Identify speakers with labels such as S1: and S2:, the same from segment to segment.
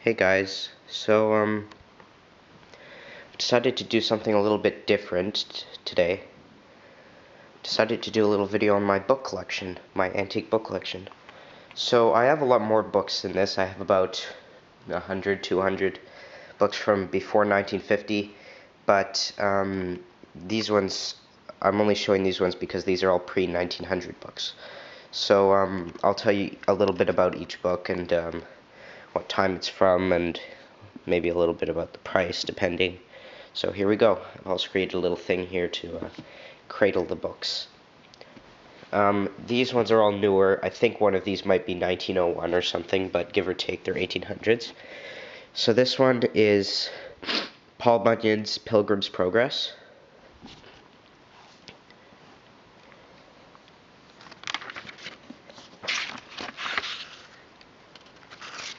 S1: Hey guys, decided to do something a little bit different today. Decided to do a little video on my book collection, my antique book collection. So I have a lot more books than this. I have about 100, 200 books from before 1950, but these ones, I'm only showing these ones because these are all pre-1900 books. So I'll tell you a little bit about each book and what time it's from, and maybe a little bit about the price, depending. So here we go. I've also created a little thing here to cradle the books. These ones are all newer. I think one of these might be 1901 or something, but give or take, they're 1800s. So this one is Paul Bunyan's Pilgrim's Progress.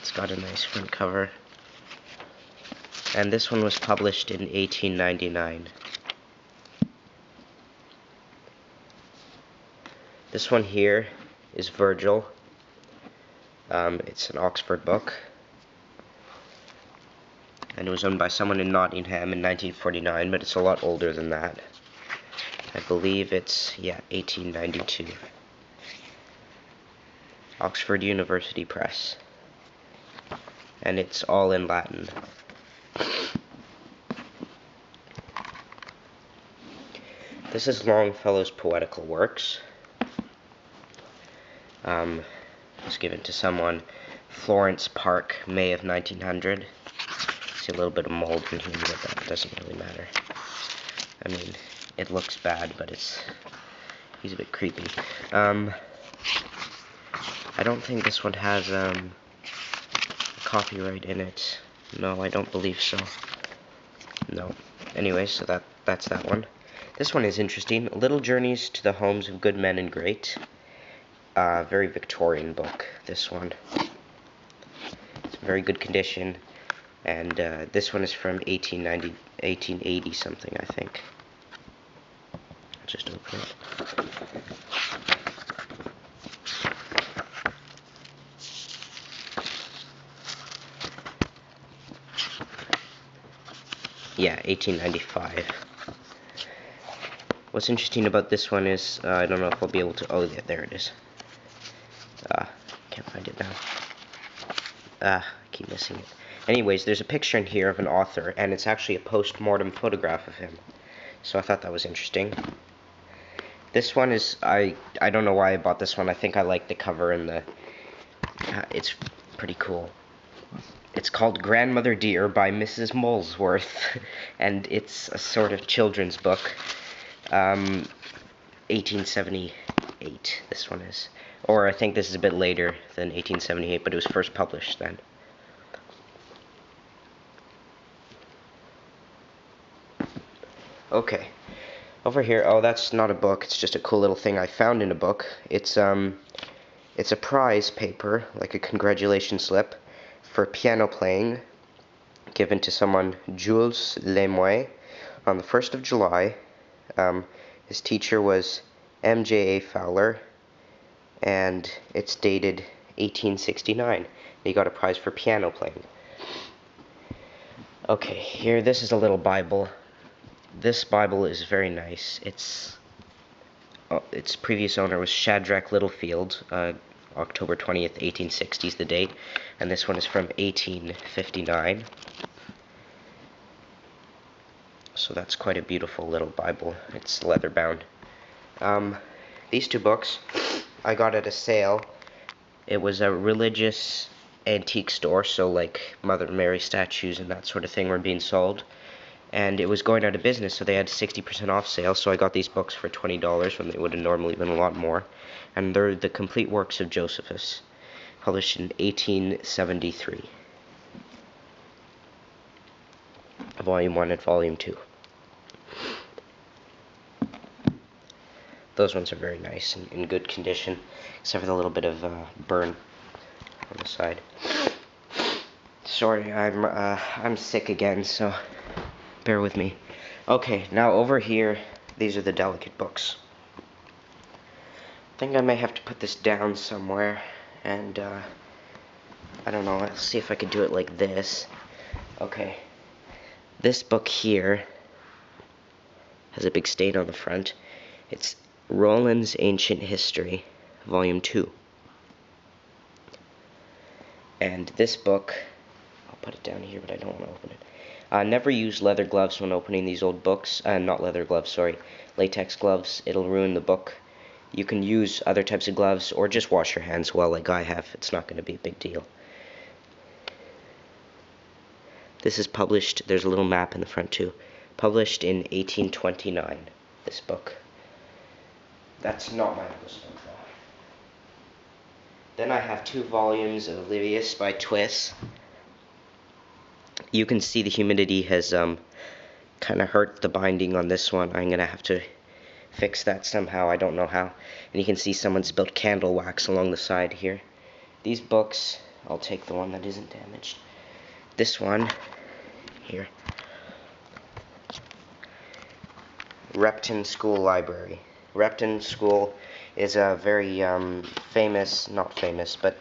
S1: It's got a nice front cover. And this one was published in 1899. This one here is Virgil. It's an Oxford book. And it was owned by someone in Nottingham in 1949, but it's a lot older than that. I believe it's, 1892. Oxford University Press. And it's all in Latin. This is Longfellow's Poetical Works. It was given to someone, Florence Park, May of 1900. See a little bit of mold in here, but that doesn't really matter. I mean, it looks bad, but he's a bit creepy. I don't think this one has copyright in it. No, I don't believe so. No. Anyway, so that's that one. This one is interesting. Little Journeys to the Homes of Good Men and Great. Very Victorian book, this one. It's in very good condition. And this one is from 1880 something, I think. I'll just open it. Yeah, 1895. What's interesting about this one is, I don't know if I'll be able to, oh yeah, there it is. Can't find it now. I keep missing it. Anyways, there's a picture in here of an author, and it's actually a post-mortem photograph of him. So I thought that was interesting. This one is, I don't know why I bought this one. I think I like the cover and the, it's pretty cool. It's called Grandmother Dear by Mrs. Molesworth, and it's a sort of children's book. 1878, this one is. Or I think this is a bit later than 1878, but it was first published then. Okay, over here, oh, that's not a book, it's just a cool little thing I found in a book. It's a prize paper, like a congratulation slip, for piano playing, given to someone, Jules Lemoy, on the 1st of July. His teacher was M.J.A. Fowler, and it's dated 1869. He got a prize for piano playing. Okay, here, this is a little Bible. This Bible is very nice. Its previous owner was Shadrach Littlefield, October 20th, 1860 is the date, and this one is from 1859. So that's quite a beautiful little Bible. It's leather bound. These two books I got at a sale. It was a religious antique store, so like Mother Mary statues and that sort of thing were being sold. And it was going out of business, so they had 60% off sale, so I got these books for $20 when they would have normally been a lot more. And they're the complete works of Josephus, published in 1873. Volume 1 and Volume 2. Those ones are very nice and in good condition, except for the little bit of burn on the side. Sorry, I'm sick again, so bear with me. Okay, now over here, these are the delicate books. I think I may have to put this down somewhere and I don't know, let's see if I could do it like this. Okay. This book here has a big stain on the front. It's Roland's Ancient History, Volume 2. And this book, I'll put it down here, but I don't want to open it. Never use leather gloves when opening these old books. Not leather gloves, sorry. Latex gloves. It'll ruin the book. You can use other types of gloves, or just wash your hands well like I have. It's not going to be a big deal. This is published, there's a little map in the front too. Published in 1829, this book. That's not my English book though. Then I have 2 volumes of Livius by Twiss. You can see the humidity has kind of hurt the binding on this one. I'm going to have to fix that somehow, I don't know how. And you can see someone spilled candle wax along the side here. These books, I'll take the one that isn't damaged. This one, here. Repton School Library. Repton School is a very famous, not famous, but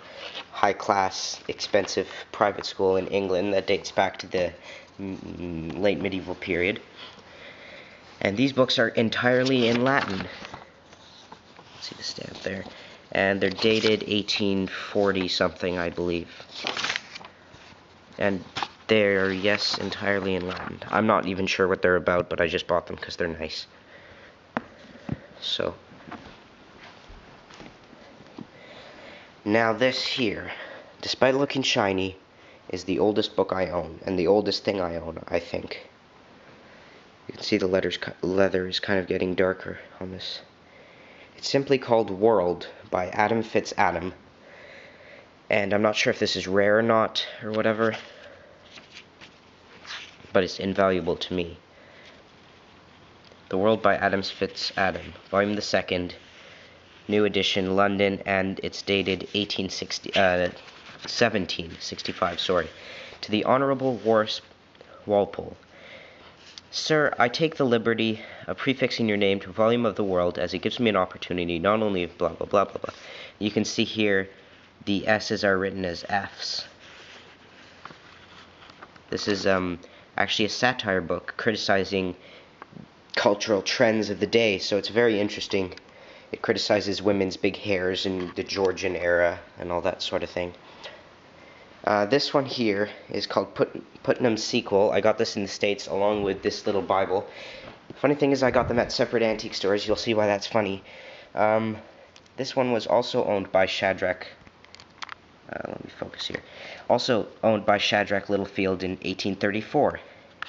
S1: high-class, expensive private school in England that dates back to the late medieval period. And these books are entirely in Latin. See the stamp there. And they're dated 1840 something, I believe. And they're, yes, entirely in Latin. I'm not even sure what they're about, but I just bought them because they're nice. So, now this here, despite looking shiny, is the oldest book I own, and the oldest thing I own, I think. You can see the leather is kind of getting darker on this. It's simply called World by Adam Fitz, and I'm not sure if this is rare or not, or whatever, but it's invaluable to me. The World by Adam Fitz, Volume the 2nd, new edition, London, and it's dated 1765, sorry. To the Honorable Walpole. Sir, I take the liberty of prefixing your name to a volume of the World, as it gives me an opportunity not only of blah blah blah blah blah. You can see here the S's are written as F's. This is actually a satire book criticizing cultural trends of the day, so it's very interesting. It criticizes women's big hairs in the Georgian era and all that sort of thing. This one here is called Putnam's Sequel. I got this in the States along with this little Bible. Funny thing is I got them at separate antique stores. You'll see why that's funny. This one was also owned by Shadrach. Let me focus here. Also owned by Shadrach Littlefield in 1834.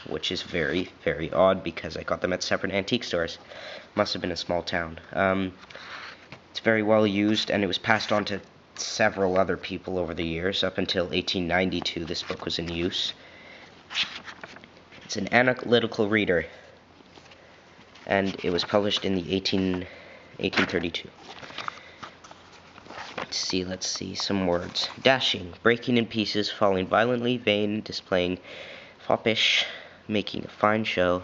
S1: Which is very, very odd because I got them at separate antique stores. Must have been a small town. It's very well used, and it was passed on to several other people over the years. Up until 1892, this book was in use. It's an analytical reader, and it was published in the 1832. Let's see some words. Dashing, breaking in pieces, falling violently, vain, displaying, foppish, making a fine show,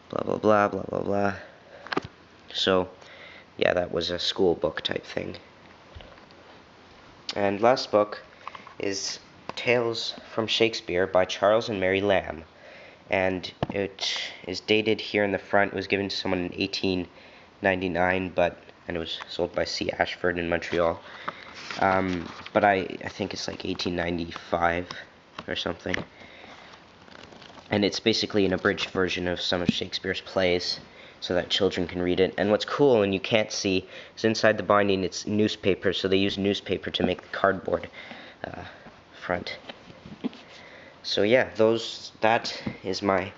S1: blah blah blah blah blah blah. So yeah, that was a school book type thing. And last book is Tales from Shakespeare by Charles and Mary Lamb, and it is dated here in the front. It was given to someone in 1899, and it was sold by C. Ashford in Montreal. But I think it's like 1895 or something. And it's basically an abridged version of some of Shakespeare's plays, so that children can read it. And what's cool, and you can't see, is inside the binding it's newspaper, so they use newspaper to make the cardboard front. So yeah, that is my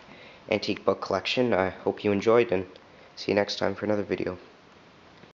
S1: antique book collection. I hope you enjoyed, and see you next time for another video.